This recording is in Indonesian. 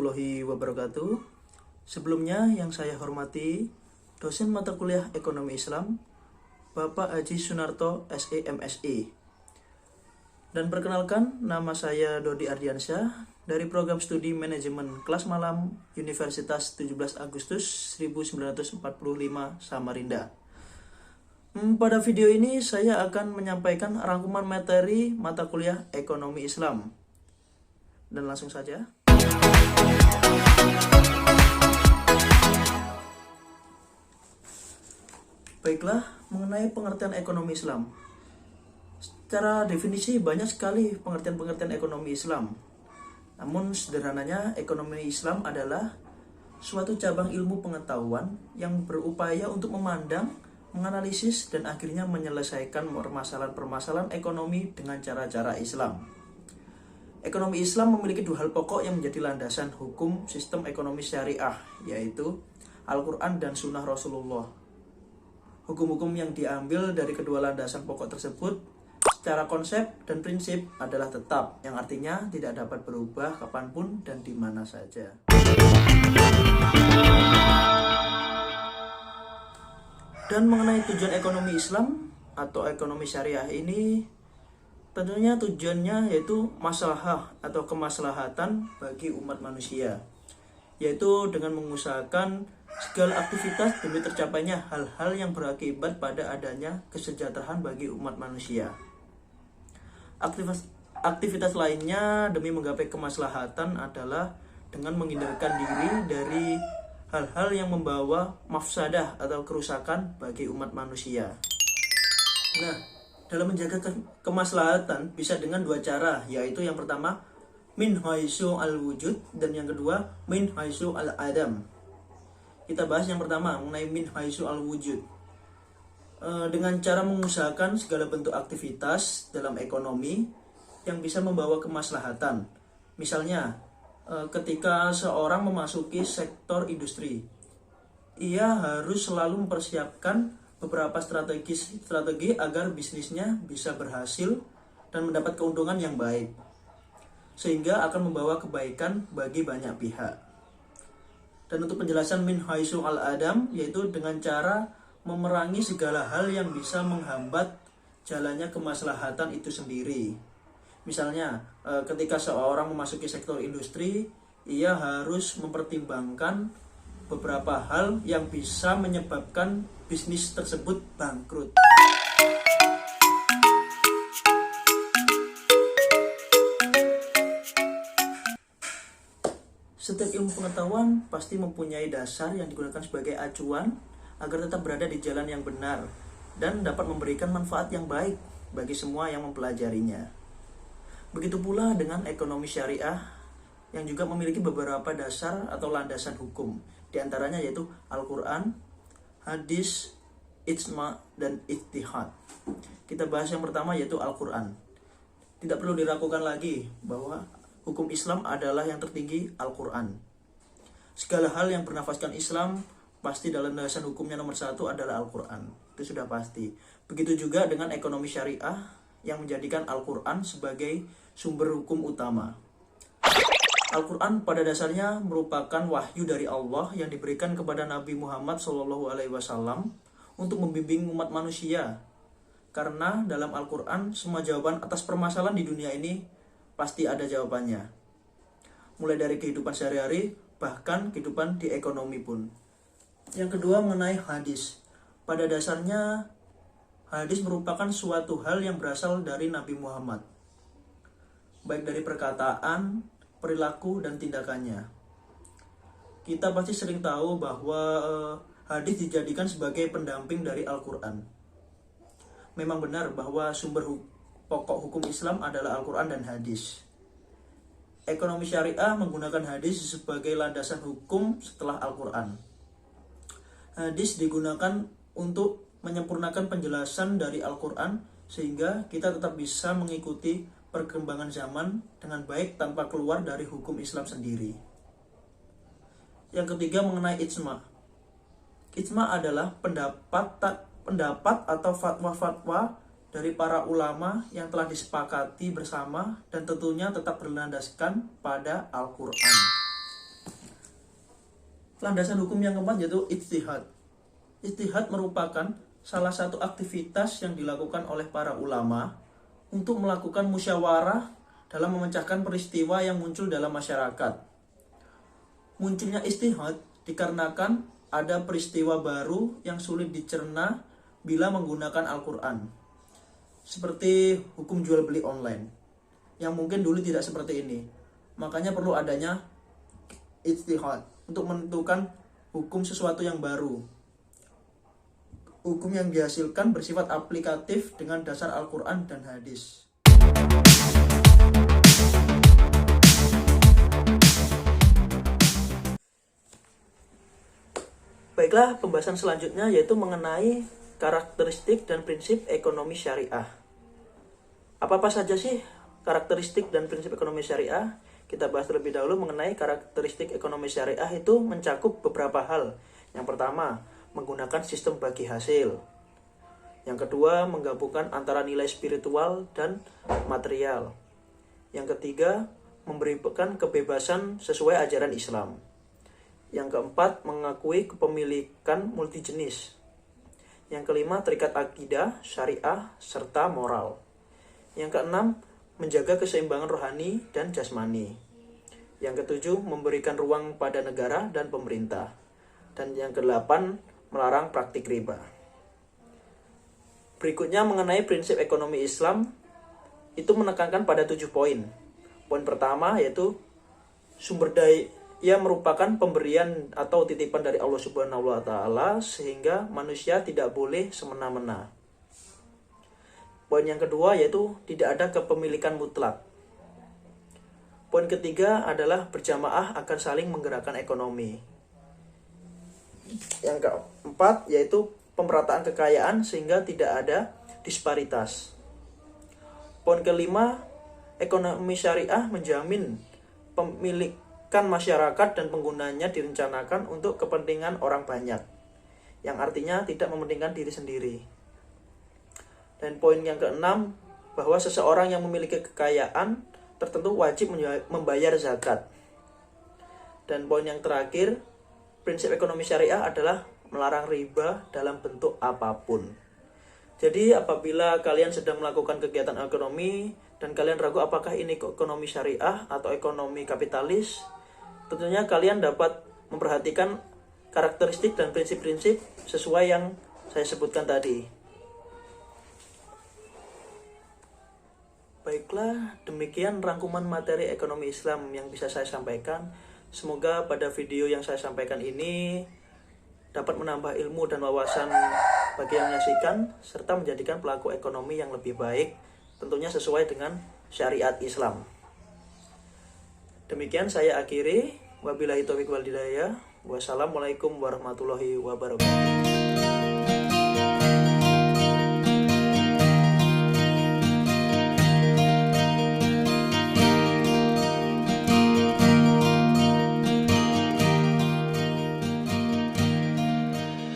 warahmatullahi wabarakatuh. Sebelumnya yang saya hormati dosen mata kuliah Ekonomi Islam Bapak Haji Sunarto SE MSI. Dan perkenalkan, nama saya Dodi Ardiansyah dari program studi manajemen kelas malam Universitas 17 Agustus 1945 Samarinda. Pada video ini saya akan menyampaikan rangkuman materi mata kuliah Ekonomi Islam. Dan langsung saja. Baiklah, mengenai pengertian ekonomi Islam. Secara definisi banyak sekali pengertian-pengertian ekonomi Islam. Namun sederhananya, ekonomi Islam adalah suatu cabang ilmu pengetahuan yang berupaya untuk memandang, menganalisis, dan akhirnya menyelesaikan permasalahan-permasalahan ekonomi dengan cara-cara Islam. Ekonomi Islam memiliki dua hal pokok yang menjadi landasan hukum sistem ekonomi syariah, yaitu Al-Quran dan Sunnah Rasulullah. Hukum-hukum yang diambil dari kedua landasan pokok tersebut secara konsep dan prinsip adalah tetap, yang artinya tidak dapat berubah kapanpun dan di mana saja. Dan mengenai tujuan ekonomi Islam atau ekonomi syariah ini, tentunya tujuannya yaitu maslahah atau kemaslahatan bagi umat manusia, yaitu dengan mengusahakan segala aktivitas demi tercapainya hal-hal yang berakibat pada adanya kesejahteraan bagi umat manusia. Aktivitas lainnya demi menggapai kemaslahatan adalah dengan menghindarkan diri dari hal-hal yang membawa mafsadah atau kerusakan bagi umat manusia. Nah, dalam menjaga kemaslahatan bisa dengan dua cara, yaitu yang pertama min haisu al-wujud dan yang kedua min haisu al-adam. Kita bahas yang pertama mengenai min haisu al-wujud. Dengan cara mengusahakan segala bentuk aktivitas dalam ekonomi yang bisa membawa kemaslahatan. Misalnya, ketika seorang memasuki sektor industri, ia harus selalu mempersiapkan beberapa strategi agar bisnisnya bisa berhasil dan mendapat keuntungan yang baik, sehingga akan membawa kebaikan bagi banyak pihak. Dan untuk penjelasan min haisu al-adam, yaitu dengan cara memerangi segala hal yang bisa menghambat jalannya kemaslahatan itu sendiri. Misalnya, ketika seorang memasuki sektor industri, ia harus mempertimbangkan beberapa hal yang bisa menyebabkan bisnis tersebut bangkrut. Setiap ilmu pengetahuan pasti mempunyai dasar yang digunakan sebagai acuan agar tetap berada di jalan yang benar dan dapat memberikan manfaat yang baik bagi semua yang mempelajarinya. Begitu pula dengan ekonomi syariah yang juga memiliki beberapa dasar atau landasan hukum, di antaranya yaitu Al-Quran, hadis, ijma, dan ijtihad. Kita bahas yang pertama yaitu Al-Quran. Tidak perlu diragukan lagi bahwa hukum Islam adalah yang tertinggi Al-Quran. Segala hal yang bernafaskan Islam pasti dalam landasan hukumnya nomor satu adalah Al-Quran. Itu sudah pasti. Begitu juga dengan ekonomi syariah yang menjadikan Al-Quran sebagai sumber hukum utama. Al-Quran pada dasarnya merupakan wahyu dari Allah yang diberikan kepada Nabi Muhammad SAW untuk membimbing umat manusia. Karena dalam Al-Quran semua jawaban atas permasalahan di dunia ini pasti ada jawabannya. Mulai dari kehidupan sehari-hari, bahkan kehidupan di ekonomi pun. Yang kedua mengenai hadis. Pada dasarnya hadis merupakan suatu hal yang berasal dari Nabi Muhammad, baik dari perkataan, perilaku, dan tindakannya. Kita pasti sering tahu bahwa hadis dijadikan sebagai pendamping dari Al-Quran. Memang benar bahwa sumber pokok hukum Islam adalah Al-Quran dan hadis. Ekonomi syariah menggunakan hadis sebagai landasan hukum setelah Al-Quran. Hadis digunakan untuk menyempurnakan penjelasan dari Al-Quran sehingga kita tetap bisa mengikuti perkembangan zaman dengan baik tanpa keluar dari hukum Islam sendiri. Yang ketiga mengenai ijma. Ijma adalah pendapat atau fatwa-fatwa dari para ulama yang telah disepakati bersama dan tentunya tetap berlandaskan pada Al-Quran. Landasan hukum yang keempat yaitu ijtihad. Ijtihad merupakan salah satu aktivitas yang dilakukan oleh para ulama untuk melakukan musyawarah dalam memecahkan peristiwa yang muncul dalam masyarakat. Munculnya ijtihad dikarenakan ada peristiwa baru yang sulit dicerna bila menggunakan Al-Quran. Seperti hukum jual beli online, yang mungkin dulu tidak seperti ini. Makanya perlu adanya ijtihad untuk menentukan hukum sesuatu yang baru. Hukum yang dihasilkan bersifat aplikatif dengan dasar Al-Quran dan hadis. Baiklah, pembahasan selanjutnya yaitu mengenai karakteristik dan prinsip ekonomi syariah. Apa-apa saja sih karakteristik dan prinsip ekonomi syariah? Kita bahas terlebih dahulu mengenai karakteristik ekonomi syariah itu mencakup beberapa hal. Yang pertama, menggunakan sistem bagi hasil. Yang kedua, menggabungkan antara nilai spiritual dan material. Yang ketiga, memberikan kebebasan sesuai ajaran Islam. Yang keempat, mengakui kepemilikan multijenis. Yang kelima, terikat akidah, syariah, serta moral. Yang keenam, menjaga keseimbangan rohani dan jasmani. Yang ketujuh, memberikan ruang pada negara dan pemerintah. Dan yang kedelapan, melarang praktik riba. Berikutnya mengenai prinsip ekonomi Islam, itu menekankan pada 7 poin. Poin pertama yaitu sumber daya merupakan pemberian atau titipan dari Allah Subhanahu wa taala sehingga manusia tidak boleh semena-mena. Poin yang kedua yaitu tidak ada kepemilikan mutlak. Poin ketiga adalah berjamaah akan saling menggerakkan ekonomi. Yang keempat yaitu pemerataan kekayaan sehingga tidak ada disparitas. Poin kelima, ekonomi syariah menjamin pemilikan masyarakat dan penggunanya direncanakan untuk kepentingan orang banyak, yang artinya tidak mementingkan diri sendiri. Dan poin yang keenam, bahwa seseorang yang memiliki kekayaan tertentu wajib membayar zakat. Dan poin yang terakhir, prinsip ekonomi syariah adalah melarang riba dalam bentuk apapun. Jadi apabila kalian sedang melakukan kegiatan ekonomi dan kalian ragu apakah ini ekonomi syariah atau ekonomi kapitalis, tentunya kalian dapat memperhatikan karakteristik dan prinsip-prinsip sesuai yang saya sebutkan tadi. Baiklah, demikian rangkuman materi ekonomi Islam yang bisa saya sampaikan. Semoga pada video yang saya sampaikan ini dapat menambah ilmu dan wawasan bagi yang menyaksikan, serta menjadikan pelaku ekonomi yang lebih baik, tentunya sesuai dengan syariat Islam. Demikian saya akhiri. Wabillahi taufiq wal hidayah. Wassalamualaikum warahmatullahi wabarakatuh.